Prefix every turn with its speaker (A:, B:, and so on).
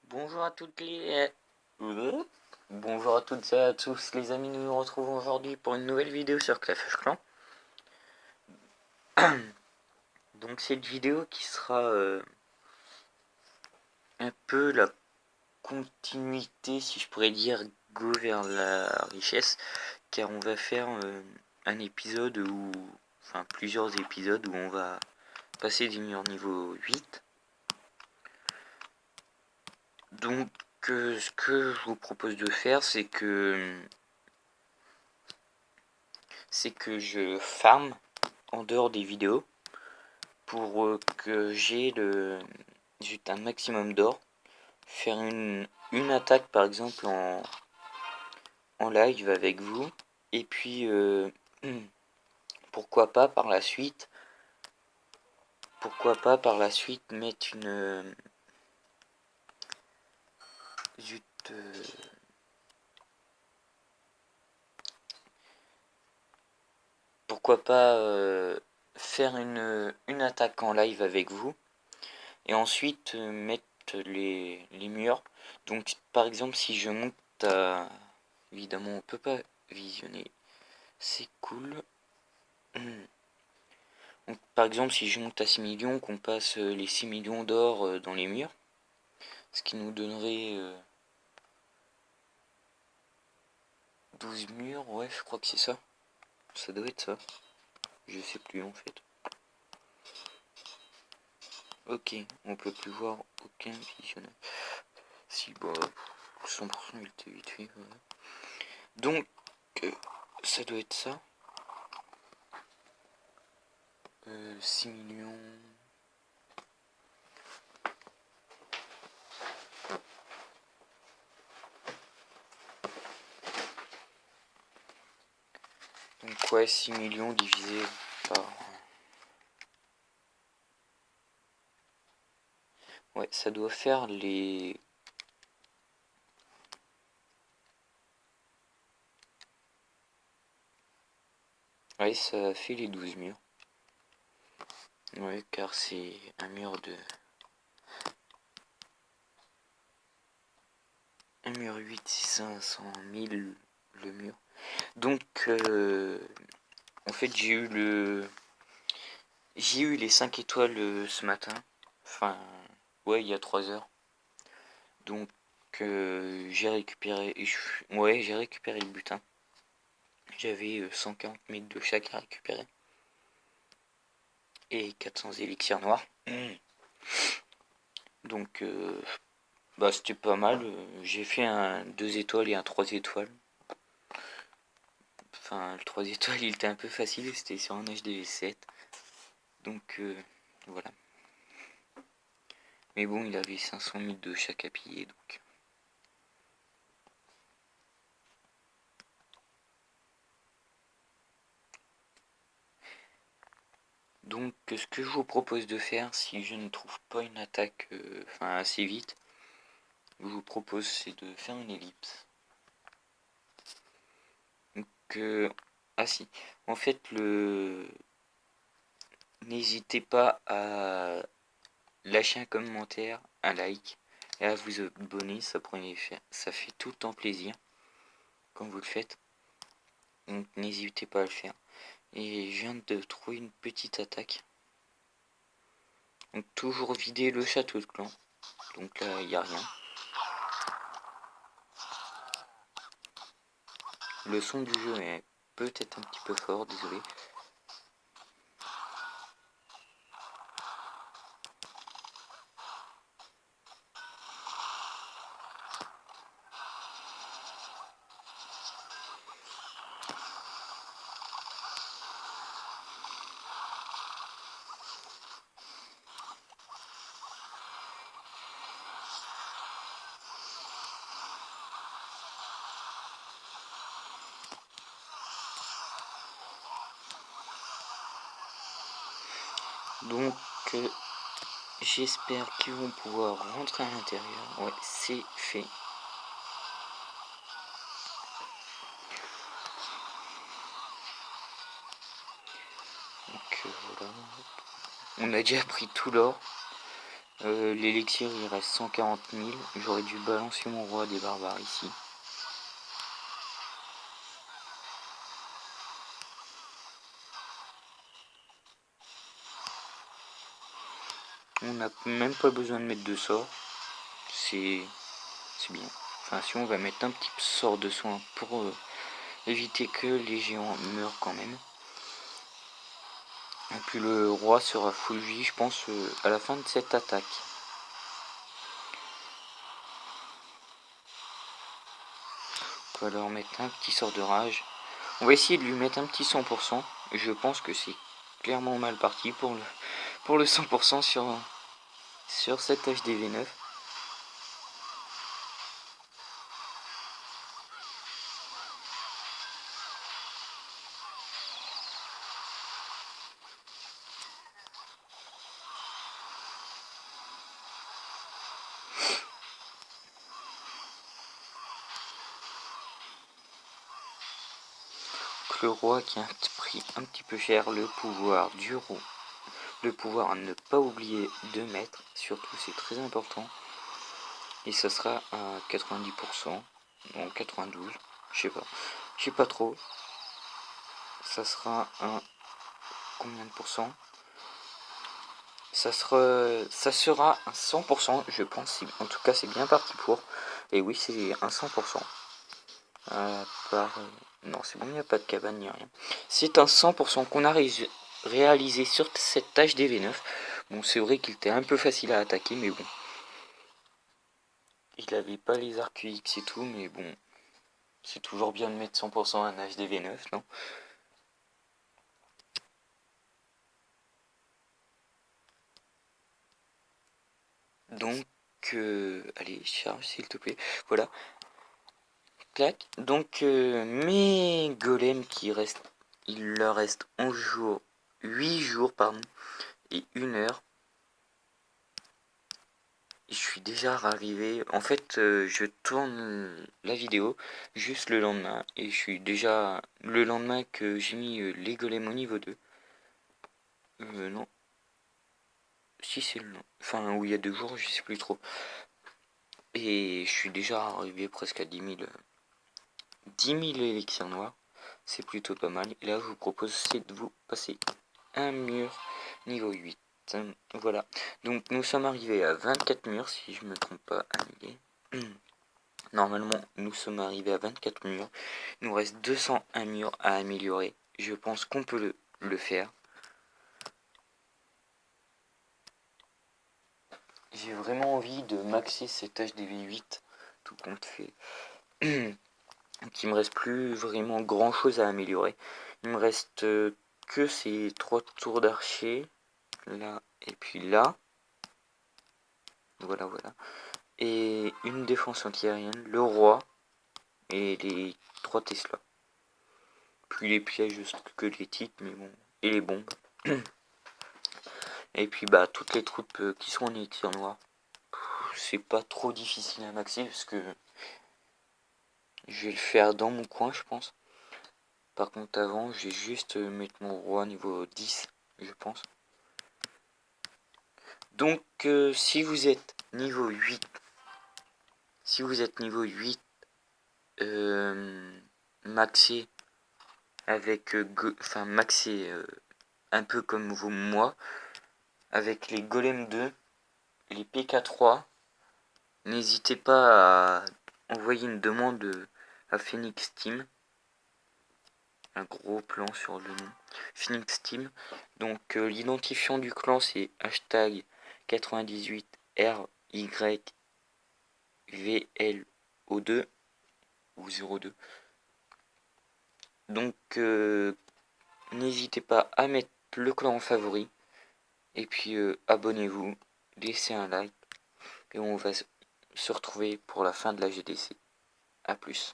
A: Bonjour à toutes les... Bonjour à toutes et à tous les amis, nous nous retrouvons aujourd'hui pour une nouvelle vidéo sur Clash of Clans. Donc cette vidéo qui sera un peu la continuité, si je pourrais dire, go vers la richesse, car on va faire un épisode où... Enfin plusieurs épisodes où on va passer du mur niveau 8. Donc ce que je vous propose de faire, c'est que je farm en dehors des vidéos pour que j'ai un maximum d'or, faire une attaque par exemple en live avec vous, et puis pourquoi pas par la suite mettre une zut, pourquoi pas faire une attaque en live avec vous et ensuite mettre les murs. Donc par exemple si je monte à... Évidemment on peut pas visionner, c'est cool. Donc, par exemple si je monte à 6 millions, qu'on passe les 6 millions d'or dans les murs, ce qui nous donnerait 12 murs, ouais je crois que c'est ça. Ça doit être ça. Je sais plus en fait. Ok, on peut plus voir aucun visionneur. Si, bah, 100% il était vite fait. Voilà. Donc, ça doit être ça. 6 millions. Donc, ouais, 6 millions divisé par. Ouais, ça doit faire les. Ouais, ça fait les 12 murs. Ouais, car c'est un mur de. Un mur 8, 500 1000 le mur. Donc, en fait, j'ai eu les 5 étoiles ce matin. Enfin, ouais, il y a 3 heures. Donc, j'ai récupéré. Ouais, j'ai récupéré le butin. J'avais 140 mètres de chaque à récupérer. Et 400 élixirs noirs. Donc, bah, c'était pas mal. J'ai fait un 2 étoiles et un 3 étoiles. Enfin, le 3 étoiles, il était un peu facile. C'était sur un HDV7. Donc, voilà. Mais bon, il avait 500 000 de chaque à piller. Donc. Donc, ce que je vous propose de faire, si je ne trouve pas une attaque assez vite, je vous propose c'est de faire une ellipse. Donc, ah si, en fait, n'hésitez pas à lâcher un commentaire, un like et à vous abonner, ça fait tout le temps plaisir quand vous le faites. Donc, n'hésitez pas à le faire. Et je viens de trouver une petite attaque. Donc, toujours vider le château de clan. Donc là, il n'y a rien. Le son du jeu est peut-être un petit peu fort, désolé. Donc, j'espère qu'ils vont pouvoir rentrer à l'intérieur. Ouais, c'est fait. Donc, voilà. On a déjà pris tout l'or. L'élixir il reste 140 000. J'aurais dû balancer mon roi des barbares ici. On n'a même pas besoin de mettre de sort. C'est bien. Enfin, si on va mettre un petit sort de soin pour éviter que les géants meurent quand même. Et puis le roi sera full vie, je pense, à la fin de cette attaque. On va leur mettre un petit sort de rage. On va essayer de lui mettre un petit 100%. Je pense que c'est clairement mal parti pour le 100% sur cette HDV9. Le roi qui a un prix un petit peu cher, le pouvoir du roi. Le pouvoir à ne pas oublier de mettre, surtout c'est très important. Et ça sera à 90%, non 92, je sais pas trop. Ça sera à combien de pourcents? Ça sera un 100%, je pense. En tout cas, c'est bien parti pour. Et oui, c'est un 100%. Non, c'est bon, il n'y a pas de cabane ni rien. C'est un 100% qu'on a réalisé sur cette tâche DV9. Bon, c'est vrai qu'il était un peu facile à attaquer, mais bon. Il avait pas les arcs X et tout, mais bon. C'est toujours bien de mettre 100% un HDV9, non? Donc, allez, charge s'il te plaît. Voilà. Clac. Donc, mes golems qui restent, il leur reste 11 jours, 8 jours, pardon, et 1 heure. Je suis déjà arrivé. En fait, je tourne la vidéo juste le lendemain. Et je suis déjà le lendemain que j'ai mis les golems au niveau 2. Non. Si c'est le. Enfin, où il y a 2 jours, je sais plus trop. Et je suis déjà arrivé presque à 10 000 élixirs noirs. C'est plutôt pas mal. Et là, je vous propose de vous passer un mur niveau 8. Voilà. Donc, nous sommes arrivés à 24 murs, si je me trompe pas, Normalement, nous sommes arrivés à 24 murs. Il nous reste 201 murs à améliorer. Je pense qu'on peut le faire. J'ai vraiment envie de maxer cet HDV8, tout compte fait. Qu'il me reste plus vraiment grand chose à améliorer. Il me reste que ces 3 tours d'archer. Là et puis là. Voilà. Et une défense antiaérienne, le roi et les 3 Tesla. Puis les pièges que les titres, mais bon. Et les bombes. Et puis bah toutes les troupes qui sont en étir noir. C'est pas trop difficile à maxer parce que je vais le faire dans mon coin je pense. Par contre avant je vais juste mettre mon roi niveau 10 je pense. Donc si vous êtes niveau 8, maxé avec maxé un peu comme moi avec les golems 2, les PK3, n'hésitez pas à envoyer une demande à Phoenix Team. Un gros plan sur le nom. Phoenix Team. Donc l'identifiant du clan c'est hashtag 98RYVLO2 ou 02. Donc n'hésitez pas à mettre le clan en favori. Et puis abonnez-vous, laissez un like. Et on va se retrouver pour la fin de la GDC. A plus.